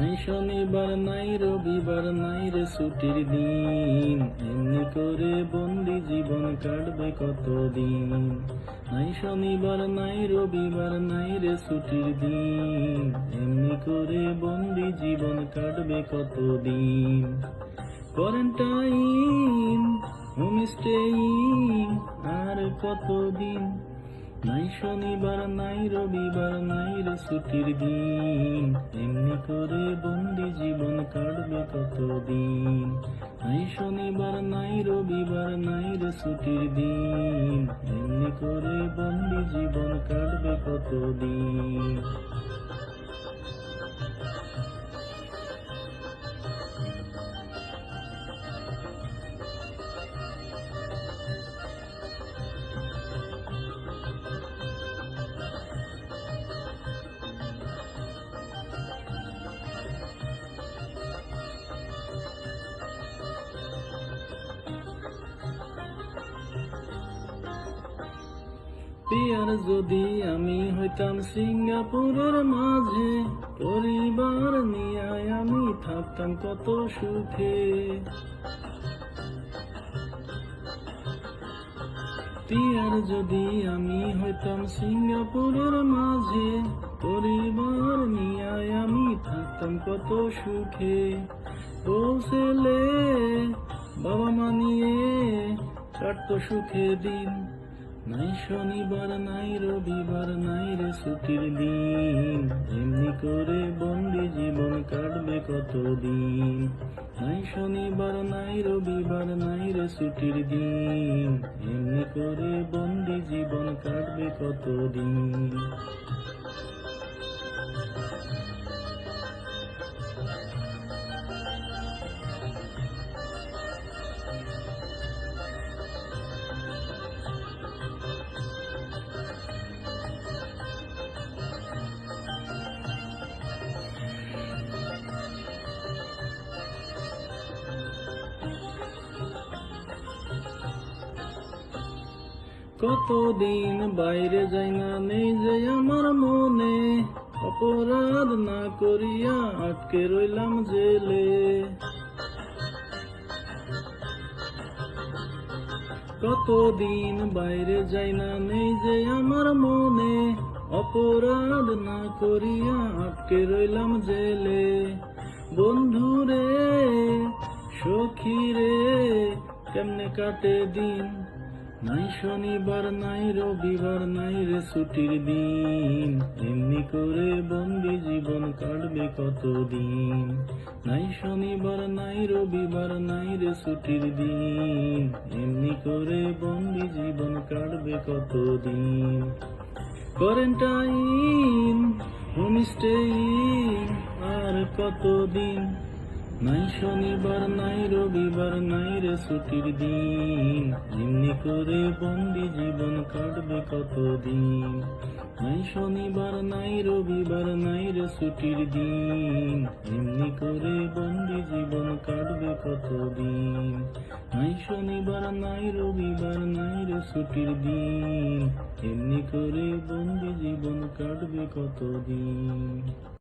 নাই শনিবার নাই রবিবার নাই রে ছুটির দিন, এমনি করে বন্দি জীবন কাটবে কতদিন। নাই শনিবার নাই রবিবার নাই রে ছুটির দিন, এমনি করে বন্দি জীবন কাটবে কতদিন। কোয়ারেন্টাইন, হোমস্টেইং, আর কতদিন। নাই শনিবার নাই রবিবার নাই রে ছুটির দিন, এমনি করে বন্দি জীবন কাটবে কতদিন। নাই শনিবার নাই রবিবার নাই রে ছুটির দিন, এমনি করে বন্দি জীবন কাটবে কতদিন। আর যদি আমি হইতাম সিঙ্গাপুরের মাঝে, পরিবার নিয়ে আমি থাকতাম কত সুখে। আর যদি আমি হইতাম সিঙ্গাপুরের মাঝে, পরিবার নিয়ে আমি থাকতাম কত সুখে। পৌঁছেলে বাবা মা নিয়ে কাটতো সুখে দিন। নাই শনিবার নাই রবিবার নাই রে ছুটির দিন, এমনি করে বন্দি জীবন কাটবে কতদিন। নাই শনিবার নাই রবিবার নাই রে ছুটির দিন, এমনি করে বন্দি জীবন কাটবে কতদিন। কতদিন বাইরে যাই না, নেই যে আমার মনে, অপরাধ না করিয়া আটকে রইলাম জেলে। কতদিন বাইরে যাই না, নেই যে আমার মনে, অপরাধ না করিয়া আটকে রইলাম জেলে। বন্ধুরে সখী রে কেমনে কাটে দিন। নাই শনিবার নাই রবিবার নাই রে ছুটির দিন, এমনি করে বন্দি জীবন কাটবে কতদিন। নাই শনিবার নাই রবিবার নাই রে ছুটির দিন, এমনি করে বন্দি জীবন কাটবে কতদিন। কোয়ারেন্টাইন, হোমস্টেইং, আর কতদিন। নাই শনিবার নাই রবিবার নাই রে ছুটির দিন, এমনি করে বন্দি জীবন কাটবে কতদিন। নাই শনিবার নাই রবিবার নাই রে ছুটির দিন, এমনি করে বন্দি জীবন কাটবে কতদিন। নাই শনিবার নাই রবিবার নাই রে ছুটির দিন, এমনি করে বন্দি জীবন কাটবে কতদিন।